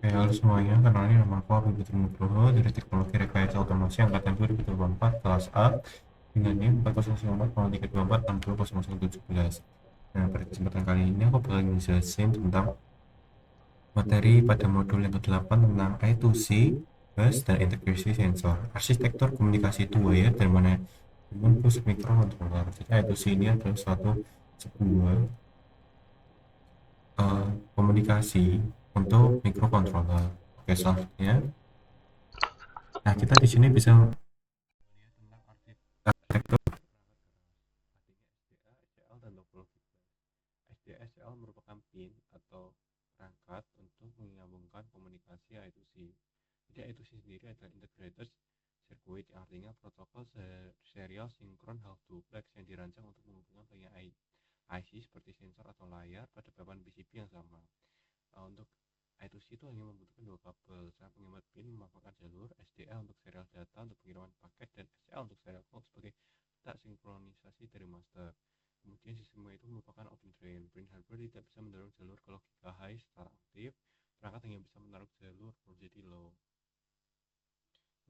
Halo semuanya, kenalin nama aku Abi Putra Nugroho dari Teknologi Rekayasa Otomasi Angkatan 2024 kelas A dengan NIM 4094032462017. Nah, pada kesempatan kali ini aku bakal ngejelasin tentang materi pada modul yang ke-8 tentang I2C, bus, dan integrasi sensor, arsitektur komunikasi two wire dan manajemen bus mikrokontroller. Jadi I2C ini adalah sebuah komunikasi untuk mikrokontroller. Oke, selanjutnya. Nah, kita di sini bisa tentang arsitektur SDA, SCL, dan local feedback. SDA, SCL merupakan pin atau perangkat untuk menyambungkan komunikasi I2C. Jadi I2C sendiri adalah integrated circuit, yang artinya protokol serial sinkron half duplex yang dirancang untuk menghubungkan banyak IC seperti sensor atau layar pada papan PCB yang sama. Untuk I2C itu hanya membutuhkan dua kabel. Saat penghemat pin memanfaatkan jalur SDA untuk serial data untuk pengiriman paket dan SCL untuk serial clock sebagai tak sinkronisasi dari master. Kemudian sistem itu merupakan open drain. Print hardware tidak bisa mendorong jalur ke logika high secara aktif. Perangkat hanya bisa menaruh jalur jadi low.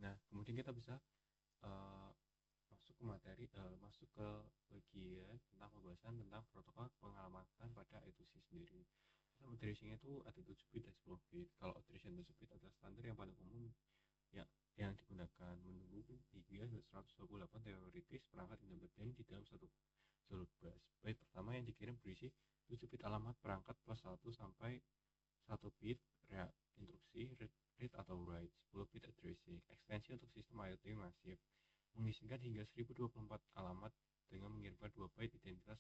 Nah, kemudian kita bisa uh, masuk ke materi, masuk ke bagian tentang pembahasan tentang protokol pengalamatan pada I2C sendiri. Addressing itu ada 7 bit dan 10 bit. Kalau addressing 7 bit adalah standar yang paling umum yang digunakan. Menunggu hingga 128 teoritis perangkat independen di dalam satu jalur bus. Byte pertama yang dikirim berisi 7 bit alamat perangkat plus 1 sampai 1 bit instruksi read atau write, 10 bit addressing. Ekstensi untuk sistem IoT masif mengizinkan hingga 1024 alamat dengan mengirimkan 2 byte identitas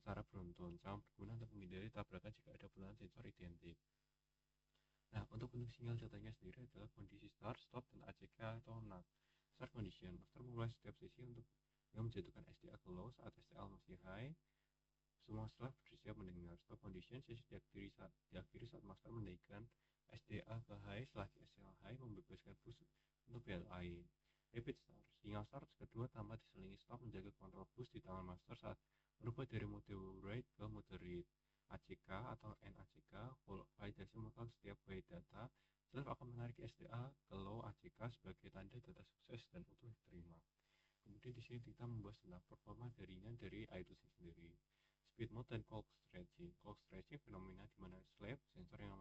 secara beruntun. Sangat berguna untuk menghindari tabrakan jika ada puluhan sensor identik. Nah, untuk bentuk sinyal datanya sendiri adalah kondisi start, stop, dan ACK atau NAT. Start condition, master memulai setiap sesi untuk menjatuhkan SDA ke low saat STL masih high. Semua setelah bersiap mendengar. Stop condition, sesi diakhiri saat master menaikkan SDA ke high setelah STL high membebaskan bus untuk BLI. Repeat start, sinyal start kedua tanpa diselingi stop menjaga kontrol bus di tangan master saat berubah dari mode write ke mode read. ACK atau NACK, validasi mutlak setiap byte data. Setelah akan menarik SDA ke low ACK sebagai tanda data sukses dan utuh diterima. Kemudian di sini kita membahas tentang performa jaringan dari I2C sendiri. Speed mode dan clock stretching. Clock stretching fenomena di mana slave sensor yang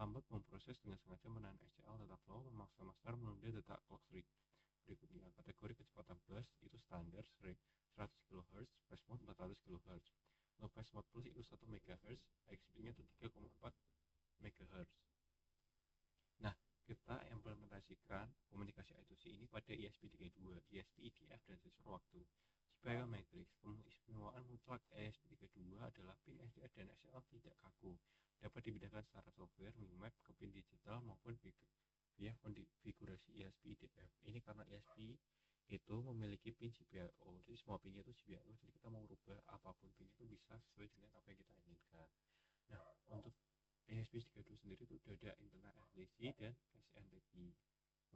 lambat memproses dengan sengaja menahan SCL tetap low memaksa master menunda data clock berikutnya. Kategori kecepatan bus itu standar 100 kHz, fast mode 400 kHz. Low fast mode plus itu 1 MHz, high speednya itu 3,4 MHz. Nah, kita implementasikan komunikasi I2C ini pada ESP32, ESP, IDF, dan sensor waktu. Supaya matrix, keistimewaan mutlak ESP32 adalah pin SDA dan SLA tidak kaku, dapat dibedakan secara software, map ke pin digital maupun via konfigurasi ESP IDF. Ini karena ESP itu memiliki pin GPIO, jadi semua pinnya itu GPIO, jadi kita mau rubah apapun pin itu bisa sesuai dengan apa yang kita inginkan. Nah, untuk ESP32 sendiri itu sudah ada internal RTC dan SNTP,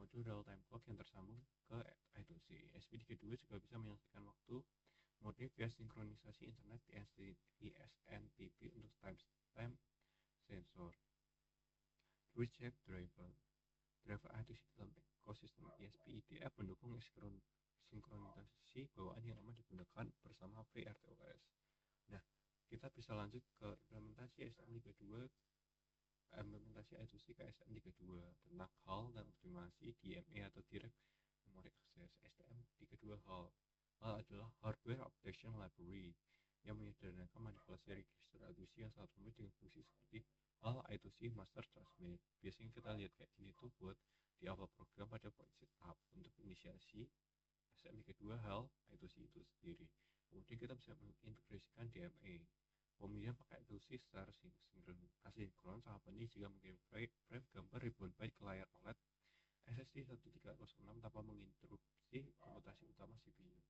modul real time clock yang tersambung ke I2C. ESP32 juga bisa menyelesaikan waktu mode via sinkronisasi internet di SNTP untuk time sensor. Switch shape driver I2C dalam ekosistem ESP IDF mendukung sinkronisasi bawaan yang aman digunakan bersama VRTOS. Nah, kita bisa lanjut ke implementasi STM32, implementasi I2C ke STM32 tentang HAL dan optimasi DMA atau Direct Memory Access. STM32 HAL adalah Hardware Application Library yang menyederhanakan manipulasi register I2C yang sangat rumit dengan fungsi seperti HAL I2C Master Transmit. Biasanya kita lihat kayak gini tuh buat di awal program pada point setup untuk inisiasi STM32 HAL I2C itu sendiri. Kemudian kita bisa mengintegrasikan DMA. Pemilihan pakai I2C secara asinkron sangat penting jika mengirim frame gambar ribuan byte ke layar OLED SSD 1306 tanpa menginterupsi komputasi utama CPU.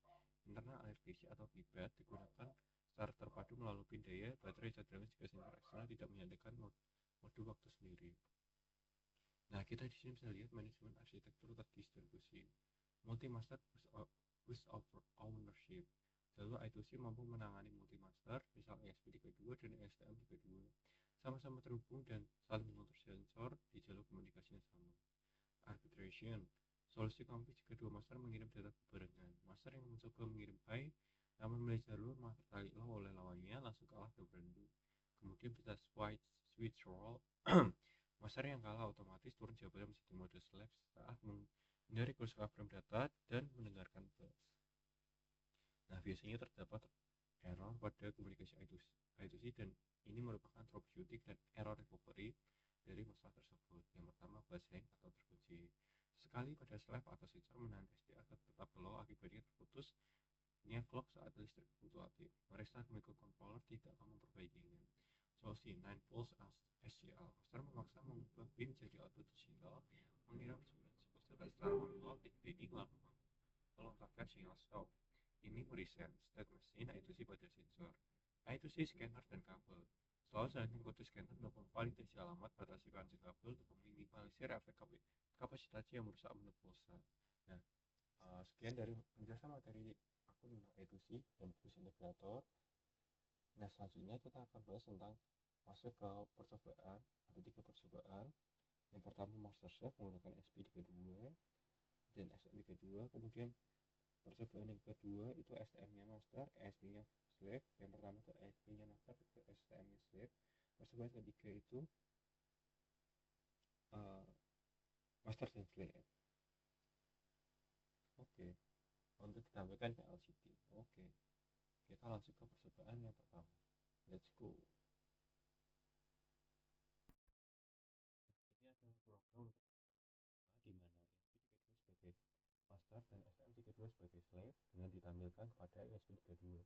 Internal RTC atau feedback digunakan secara terpadu melalui pin daya baterai cadangan jika sensor eksternal tidak menyalakan mode waktu sendiri. Nah, kita di sini bisa lihat manajemen arsitektur terdistribusi. Multi-master bus over ownership. Jalur I2C mampu menangani multi-master, misal ESP32 dan STM32, sama-sama terhubung dan saling mengatur sensor di solusi kompleks jika dua master mengirim data berbarengan. Master yang mencoba mengirim high namun memilih jalur maka tertarik low oleh lawannya langsung kalah ke berandum. Kemudian bisa switch role. Master yang kalah otomatis turun jawabannya menjadi mode slave saat menghindari kerusakan frame data dan mendengarkan bus. Nah, biasanya terdapat error pada komunikasi I2C dan ini merupakan troubleshooting dan error recovery dari masalah tersebut. Yang pertama, bus hang atau terkunci. Sekali pada slave atau switcher menahan SDA tetap low akibatnya terputusnya clock saat listrik fluktuatif. Merestart microcontroller tidak akan memperbaikinya. Solusi 9 volts SCL. Master memaksa mengubah pin jadi output digital, mengira setelah setelah dicleaning lalu melontarkan sinyal stop. Ini mereset state machine I2C pada sensor, I2C scanner dan kabel. Selalu saling kode scanner melakukan validasi alamat pada sekuensi kabel untuk meminimalisir efek kapasitasi yang merusak menu pulsa. Nah, sekian dari penjelasan materi aku tentang I2C dan bus integrator. Nah, selanjutnya kita akan bahas tentang masuk ke percobaan. Ada 3 percobaan. Yang pertama master slave menggunakan SP32 dan SM32. Kemudian percobaan yang kedua itu STM-nya master, ESP-nya slave. Yang pertama itu ESP-nya master, STM-nya slave. Percobaan ketiga itu master dan slave. Oke, untuk ditambahkan ke LCD. Oke, kita langsung ke percobaan yang pertama. Let's go. Ini adalah program di mana ESP32 sebagai master dan STM32 sebagai slave dengan ditampilkan kepada ESP32.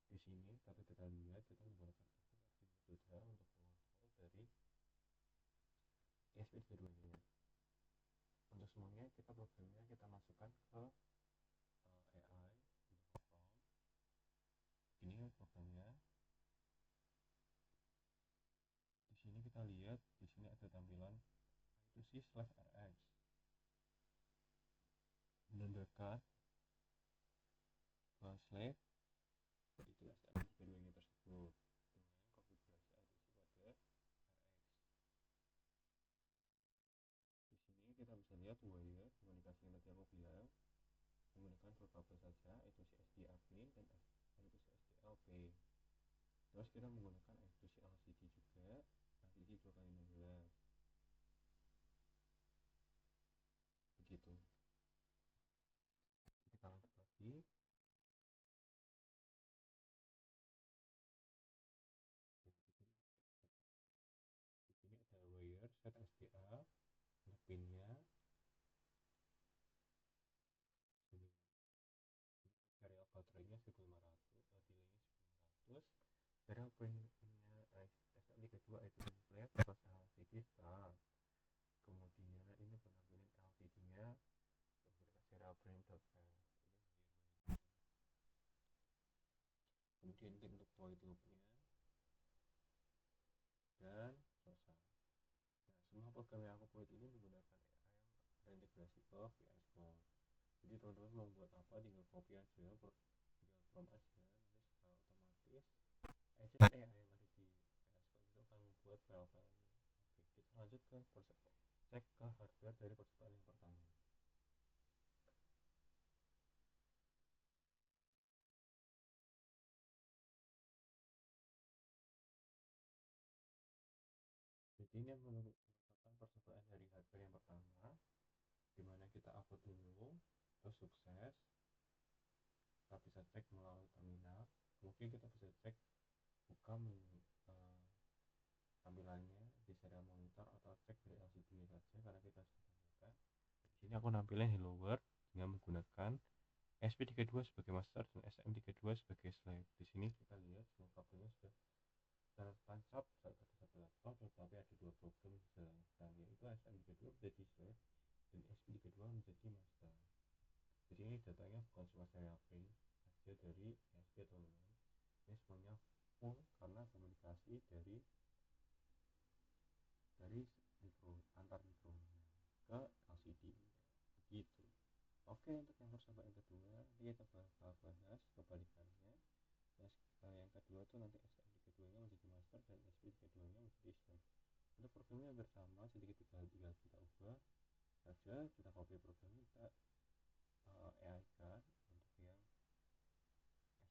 Di sini dapat kita lihat kita menggunakan metode untuk mengontrol dari ESP32 ini. Untuk semuanya kita programnya kita masukkan ke AI. Ini programnya. Di sini kita lihat di sini ada tampilan I2C slave RX. Menandakan bahwa slave itu STM32 ini tersebut dengan konfigurasi I2C pada RX. Di sini kita bisa lihat wire komunikasi yang tadi aku bilang menggunakan 2 kabel saja, I2C SDA pin dan I2C SDA P. Terus kita menggunakan I2C LCD juga, LCD 2x16. Begitu. Kita lanjut lagi. Di sini ada wire set SDA, pinnya, serial baterainya 1500, delaynya 1500, serial pinnya SM32 itu flat plus LCD start. Kemudian ini penampilan LCD-nya menggunakan serial print .flash. Kemudian ini untuk void loop-nya dan selesai. Nah, semua program yang aku buat ini menggunakan AI yang terintegrasi ke VS Code. Jadi teman-teman mau buat apa tinggal copy aja, tinggal prompt aja, nanti secara otomatis agent AI yang ada di VS Code itu akan membuat file-filenya. Oke, kita lanjut ke cek ke hardware dari percobaan yang pertama. Jadi ini merupakan percobaan dari hardware yang pertama, dimana kita upload dulu, terus sukses. Kita bisa cek melalui terminal. Kemudian kita bisa cek buka tampilannya di serial monitor atau cek dari LCD saja karena kita sudah buka. Di sini aku nampilin Hello World dengan menggunakan SP32 sebagai master dan SM32 sebagai slave. Di sini kita lihat semua kabelnya sudah tertancap pada satu laptop, tetapi ada 2 program dijalankan, yaitu SM32 menjadi slave dan SP32 menjadi master. Jadi ini datanya bukan cuma serial print saja dari ESP atau lain, ini semuanya full karena komunikasi dari mikro antar mikronya ke LCD begitu. Oke, untuk yang percobaan yang kedua nanti kita bahas kebalikannya. Yang kedua tuh nanti SM32 nya menjadi master dan SP32 nya menjadi slave. Untuk programnya hampir sama, sedikit tinggal kita ubah. saja kita copy programnya, kita AI kan untuk yang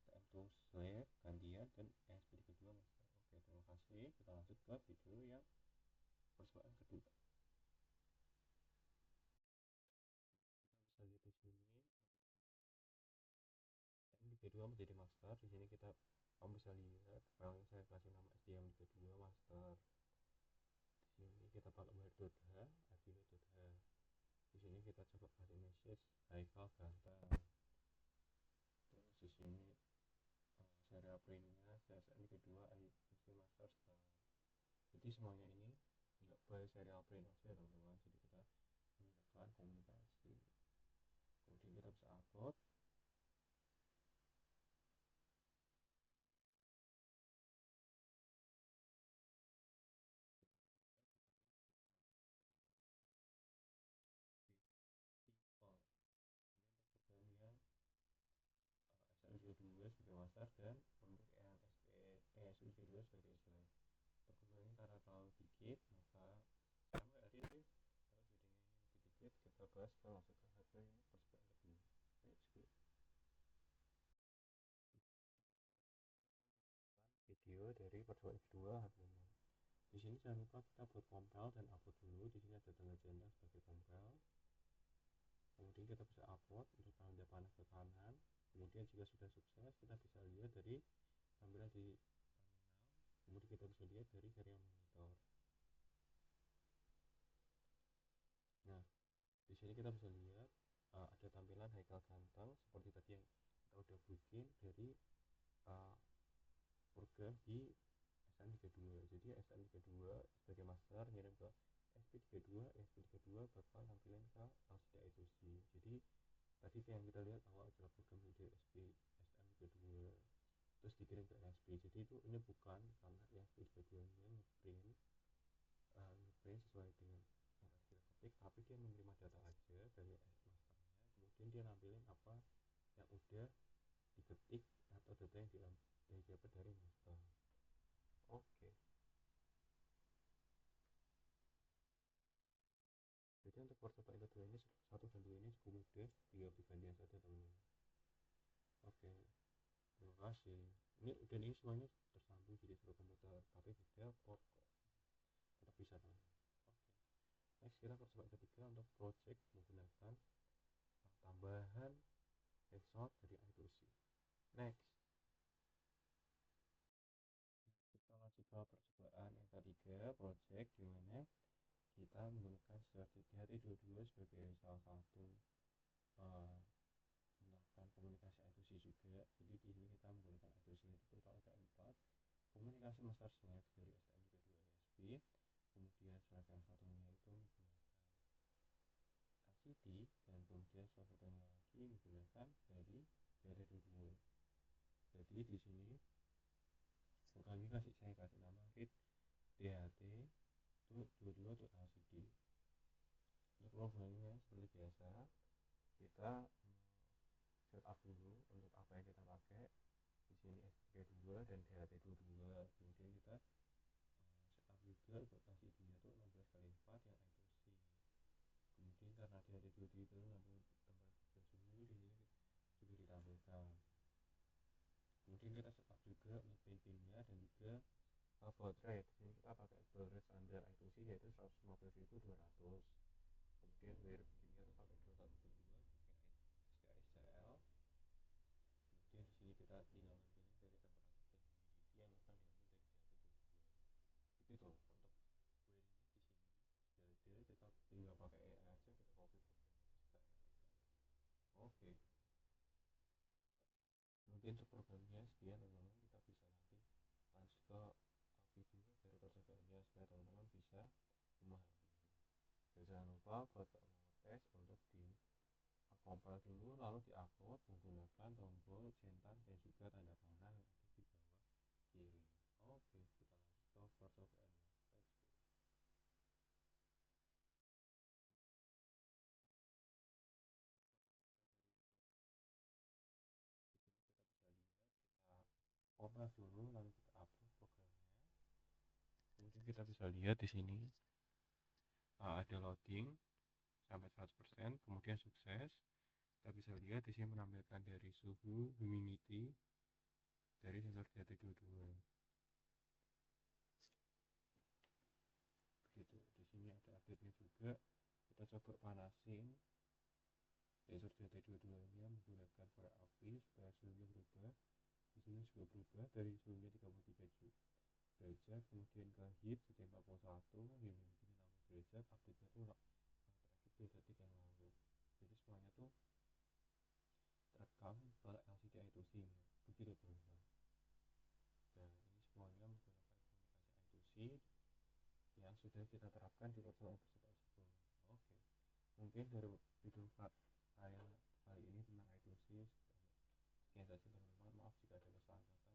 STM to slave gantian dan ESP kedua master. Oke, terima kasih. Kita lanjut ke video yang percobaan kedua. Kita bisa lihat di sini STM 2 menjadi master. Di sini kamu bisa lihat file yang saya kasih nama STM 2 master. Di sini kita pakai where.h, admin.h. Di sini kita coba kasih message Haikal ganteng. Terus di sini serial printnya STM 2 ITC master star. Jadi semuanya ini nggak by serial print aja teman-teman. Jadi kita menggunakan komunikasi. Kemudian kita bisa upload. Programnya STM 2 sebagai master dan untuk yang ESU2 sebagai slave. Perkembangannya karena terlalu dikit, maka sampai hari ini kalau videonya ini lebih dikit, kita bahas ke langsung ke harga yang percobaan kedua. Let's go. Video dari percobaan kedua harganya. Di sini jangan lupa kita buat compile dan upload dulu. Di sini ada tanda janda sebagai compile. Kemudian kita bisa upload untuk tanda panah ke kanan. Kemudian jika sudah sukses, kita bisa lihat dari tampilan di terminal. Kemudian kita bisa lihat dari serial monitor. Nah, di sini kita bisa lihat ada tampilan Haikal ganteng seperti tadi yang kita udah bikin dari program di STM 2. Jadi STM 2 sebagai master ngirim ke SP32, SP32 bakal nampilin ke Alsida I2C. Jadi tadi yang kita lihat awal adalah program ide STM 2 terus dikirim ke ESP. Jadi ini bukan karena ESP 2 nya ngeprint sesuai dengan yang kita ketik, tapi dia menerima data aja dari masternya, kemudian dia nampilin apa yang udah diketik atau data yang didapat dari master. Oke, jadi untuk percobaan kedua ini 1 dan 2 ini cukup mudah, tinggal digantian saja teman-teman. Oke, terima kasih. Ini semuanya tersambung jadi satu komputer, tapi beda port kok, tetap bisa teman-teman. Oke, next kita percobaan ketiga untuk project menggunakan tambahan headshot dari I2C. Next, kita lanjut ke percobaan yang ketiga, project di mana kita menggunakan HT22 sebagai salah satu melakukan komunikasi I2C juga. Jadi di sini kita menggunakan I2C itu total ada 4 komunikasi master slave dari STM 2 ESP. Kemudian slave yang satunya itu menggunakan LCD, dan kemudian slave satunya lagi menggunakan dari HT22. Jadi di sini saya kasih nama read DHT itu 22 untuk LCD. Untuk logonya seperti biasa, kita setup dulu untuk apa yang kita pakai. Di sini STP2 dan DHT22. Kemudian kita setup juga untuk LCD-nya itu 16 kali 4 yang I2C. Kemudian karena DHT22 itu nampil gambar suhu, di sini juga ditampilkan. Kemudian kita setup juga untuk pin-pinnya dan juga baud rate. Di sini kita pakai baud rate standar I2C yaitu 115.200. Kemudian wire begini pakai 2172 SKSCL. Kemudian di sini kita tinggal nampilin dari temperatur dan humidity yang akan diambil dari DHT22. Itu tuh untuk wire ini di sini. Jadi kita tinggal pakai AI aja, kita copy programnya terus kita ngetikkan. Oke. Mungkin untuk programnya sekian teman-teman, kita bisa nanti lanjut ke video dari percobaannya supaya teman-teman bisa memahami. Dan jangan lupa buat tes untuk di compile dulu, lalu diupload menggunakan tombol centang dan juga tanda panah yang ada di bawah kiri. Oke, kita lanjut ke percobaannya. Kita compile dulu, lalu kita upload programnya. Kemudian kita bisa lihat di sini ada loading. sampai 100%, kemudian sukses. Kita bisa lihat di sini menampilkan dari suhu, humidity dari sensor DT22. Begitu. Di sini ada update-nya juga. Kita coba panasin sensor DT22-nya menggunakan korek api supaya suhunya berubah. Di sini juga berubah dari suhunya 33 derajat, kemudian ke heat jadi 41, humidity 60 derajat, update-nya tuh terakhir 2 detik yang lalu. Jadi semuanya tuh terekam ke LCD I2C nya. Begitu teman-teman. Dan ini semuanya menggunakan komunikasi I2C yang sudah kita terapkan di persoalan tersebut. Oke, mungkin dari video saya kali ini tentang I2C sekian saja teman-teman. Maaf jika ada kesalahan.